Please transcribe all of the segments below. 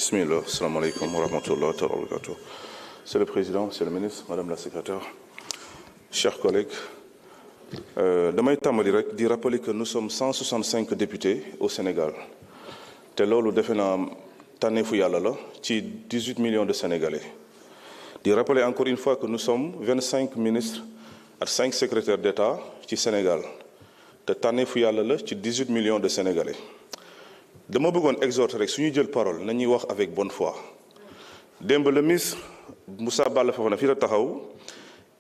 Bismillah, salam alaikum wa rahmatullahi wa barakatuh. Monsieur le Président, Monsieur le Ministre, Madame la Secrétaire, chers collègues, damay tàmbali rek di rappeler que nous sommes 165 députés au Sénégal te loolu defe naa tànneefu yàlla la ci 18 millions de Sénégalais. Di rappeler encore une fois que nous sommes 25 ministres ak 5 secrétaires d'État ci Sénégal te tànneefu yàlla la ci 18 millions de Sénégalais. dama bëggoon exhorter rek suñuy jël parole nañuy wax avec bonne foi. Démb le ministre Moussa Balla Fofana fii la taxaw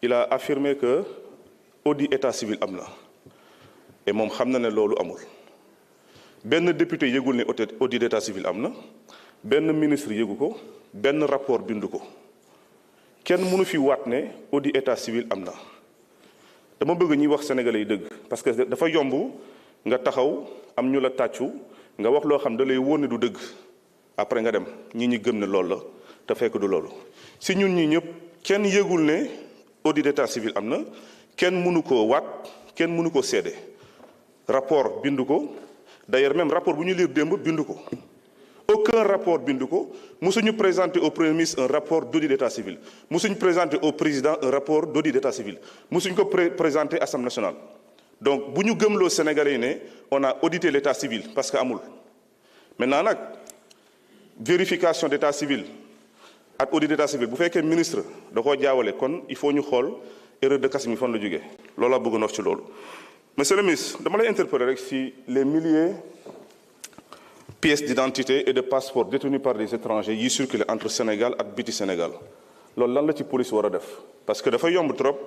il a affirmé que audit état civil am na et moom xam na ne loolu amul. benn député yëgul ne audit d'état civil am na benn ministre yëgu ko benn rapport bindu ko kenn mënu fi waat ne audit état civil am na. dama bëgg ñuy wax sénégalais yi dëgg parce que dafa yomb nga taxaw am ñu la tàccu nga wax loo xam da lay wóor ne du dëgg après nga dem ñi gëm ne loolu la te fekk du loolu. si ñun ñi ñëpp kenn yëgul ne audit d'état civil am na kenn mënu koo waat kenn mënu ko seede rapport bindu ko d'ailleurs même rapport bu ñu lire démb bindu ko aucun rapport bindu ko musuñu présenter au premier ministre un rapport d'audit d'état civil musuñu présenter au président un rapport d'audit d'état civil musuñu ko présenter Assemblée nationale. Donc bu ñu gëmloo Sénégalais yi ne on a audité l'état civil parce que amul maintenant nag vérification d'état civil ak audit d'état civil bu fekkee ministre da koo jaawale kon il faut ñu xool erreur de casting mi fan la jógee loolu laa bëgg na wax ci loolu. Monsieur le ministre dama lay interpeller rek si les milliers pièces d'identité et de passeport détenus par des étrangers yi circulent entre Sénégal ak biti Sénégal loolu lan la ci police war a def parce que dafa yomb trop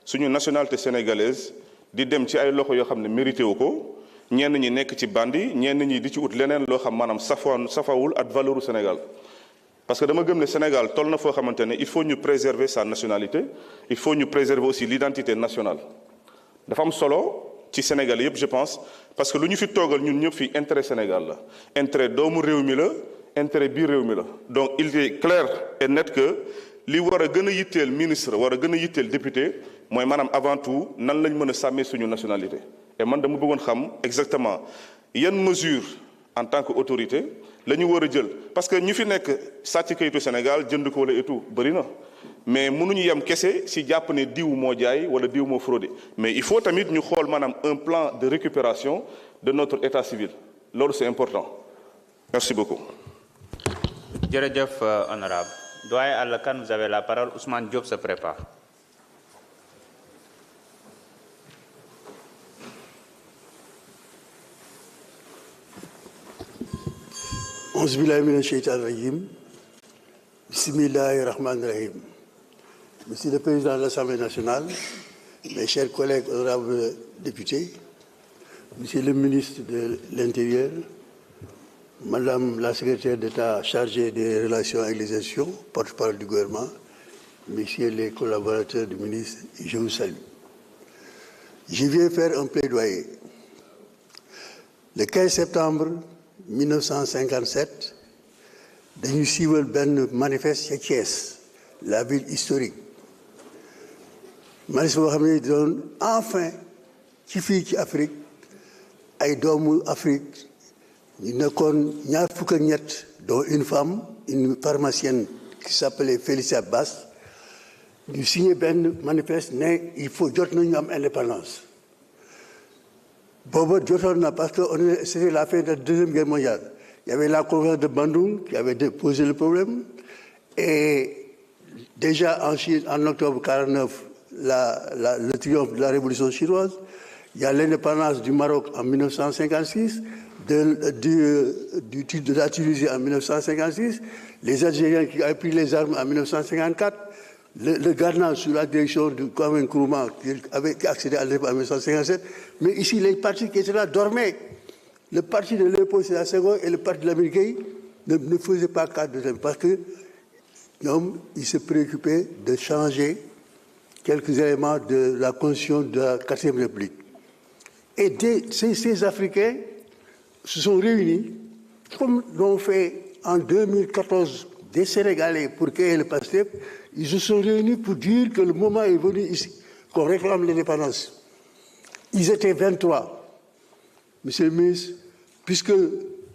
suñu nationalité sénégalaise di dem ci ay loxo yoo xam ne mérité wu ko ñenn ñi nekk ci bandi ñenn ñi di ci ut leneen loo xam maanaam safawul ak valeuru Sénégal. parce que dama gëm ne Sénégal toll na foo xamante ne il faut ñu préserver sa nationalité il faut ñu préserver aussi l'identité nationale. dafa am solo ci Sénégal yëpp je pense parce que lu ñu fi toogal ñun ñëpp fii intérêt Sénégal la intérêt doomu réew mi la intérêt biir réew mi la. donc il est clair et net que li war a gën a yitteel ministre war a gën a yitteel député mooy maanaam avant tout nan lañ mën a sàmmee suñu nationalité. et man dama bëggoon xam exactement yan mesure en tant que autorité la ñu war a jël parce que ñu fi nekk sàcc kayitu Sénégal jënd ko wala et tout bëri na mais mënuñu yem kese si jàpp ne diw moo jaay wala diw moo fraudé mais il faut tamit ñu xool maanaam un plan de récupération de notre état civil loolu c'est important. Merci beaucoup. Jërëjëf honorable. Doyen Alla Kane, vous avez la parole. Ousmane Diop se prépare. Auzu billahi mina sheytaani rajim. Bismillahi rahmani rahim. Monsieur le Président de l'Assemblée nationale, mes chers collègues honorables députés, Monsieur le ministre de l'Intérieur, Madame la secrétaire d'État chargée des relations avec les institutions, porte-parole du gouvernement, Messieurs les collaborateurs du ministre, je vous salue. Je viens faire un plaidoyer. Le 15 septembre 1957, dañu siiwal benn manifeste ca Thiès, la ville historique. Manifeste boo xam ne doon enfin ci fii ci Afrique ay doomu Afrique ñu nekkoon ñaar fukk ak ñett dont une femme une pharmacienne qui s'appelait Félicia Bass ñu signé benn manifeste ne il faut jot nañu am indépendance. booba jotoon na parce que c'était la fin de la Deuxième Guerre mondiale. Il y avait la conférence de Bandung qui avait posé le problème et déjà en Chine en octobre 49 le triomphe de la révolution chinoise. Il y a l'indépendance du Maroc en 1956, de la Tunisie en 1956, les Algériens qui avaient pris les armes en 1954, le Ghana sous la direction de Kwame Nkrumah qui avait accédé à l'indépendance en 1957. Mais ici, les partis qui étaient là dormaient. Le parti de Léopold Sédar Senghor et le parti de Lamine Gueye ne faisaient pas cas de parce que ils se préoccupaient de changer quelques éléments de la constitution de la 4e République. Et ces Africains se sont réunis, comme l'ont fait en 2014 des Sénégalais pour créer le PASTEF. Ils se sont réunis pour dire que le moment est venu ici, qu'on réclame l'indépendance. Ils étaient 23. Monsieur le ministre, puisque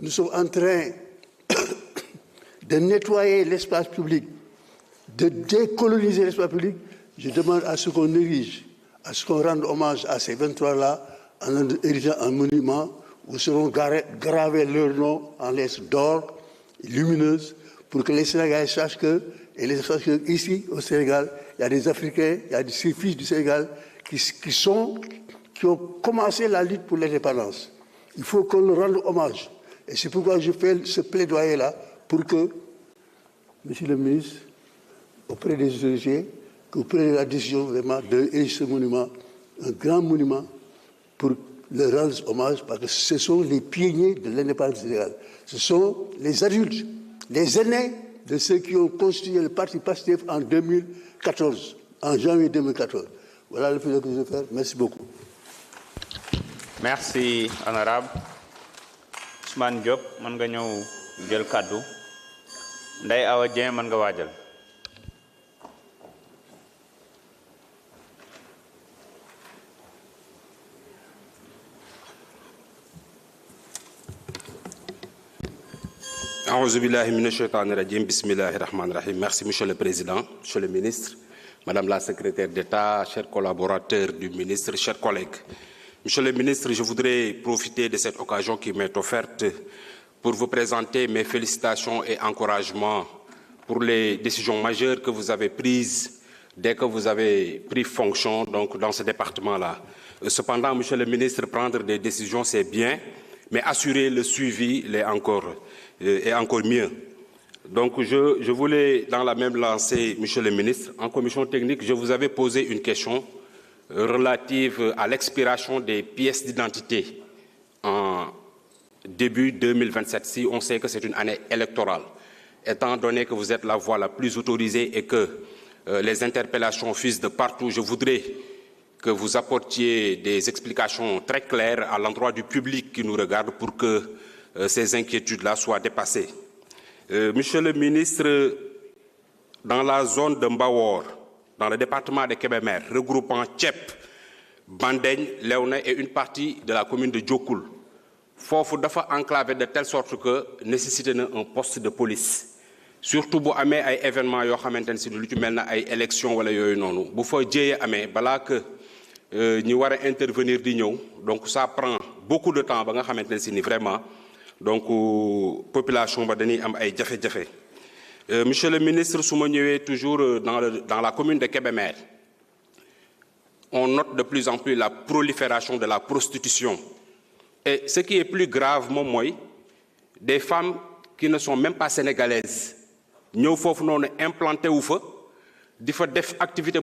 nous sommes en train de nettoyer l'espace public, de décoloniser l'espace public, je demande à ce qu'on érige, à ce qu'on rende hommage à ces 23-là en érigeant un monument où seront gravés leurs noms en lettres d'or lumineuses pour que les Sénégalais sachent que, et les sachent que ici au Sénégal, il y a des Africains, il y a des fils du Sénégal qui ont commencé la lutte pour l'indépendance. Il faut qu'on leur rende hommage. Et c'est pourquoi je fais ce plaidoyer-là pour que, Monsieur le ministre, auprès des autorités, que vous preniez la décision vraiment d'ériger ce monument, un grand monument, pour leur rendre hommage, parce que ce sont les pionniers de l'indépendance du Sénégal. Ce sont les adultes, les aînés de ceux qui ont constitué le parti PASTEF en 2014, en janvier 2014. Voilà le fait que je vais faire. Merci beaucoup. Merci, honorable. Ousmane Diop, man nga ñëw jël kaddu. Ndeye Awa Dieng, man nga waajal. A'oudhu billahi minash shaitanir rajim. Bismillahir rahmanir rahim. Merci, Monsieur le Président, Monsieur le Ministre, Madame la Secrétaire d'État, chers collaborateurs du ministre, chers collègues. Monsieur le Ministre, je voudrais profiter de cette occasion qui m'est offerte pour vous présenter mes félicitations et encouragements pour les décisions majeures que vous avez prises dès que vous avez pris fonction donc, dans ce département-là. Cependant, Monsieur le Ministre, prendre des décisions, c'est bien, mais assurer le suivi est encore mieux. Donc, je voulais, dans la même lancée, Monsieur le Ministre, en commission technique, je vous avais posé une question relative à l'expiration des pièces d'identité en début 2027, si on sait que c'est une année électorale. Étant donné que vous êtes la voix la plus autorisée et que les interpellations fusent de partout, je voudrais que vous apportiez des explications très claires à l'endroit du public qui nous regarde pour que ces inquiétudes-là soient dépassées. Monsieur le ministre, dans la zone de Mbawor, dans le département de Kébémer, regroupant Tchep, Bandeigne, Léoné et une partie de la commune de Djokoul, fofu dafa enclavé de telle sorte que nécessité un poste de police. Surtout bu amé ay événements yo xamantene ci lu ci melna ay élections wala yoy nonu bu fa jéyé amé bala que ñi wara intervenir di ñëw donc ça prend beaucoup de temps ba nga xamantene ci ni vraiment donc population ba dañuy am ay jafé-jafé. Monsieur le ministre, su ma ñëwee toujours dans la commune de Kébémer, on note de plus en plus la prolifération de la prostitution. Et ce qui est plus grave, moi, des femmes qui ne sont même pas sénégalaises, ñëw foofu noonu implanté wu fa di fa def activité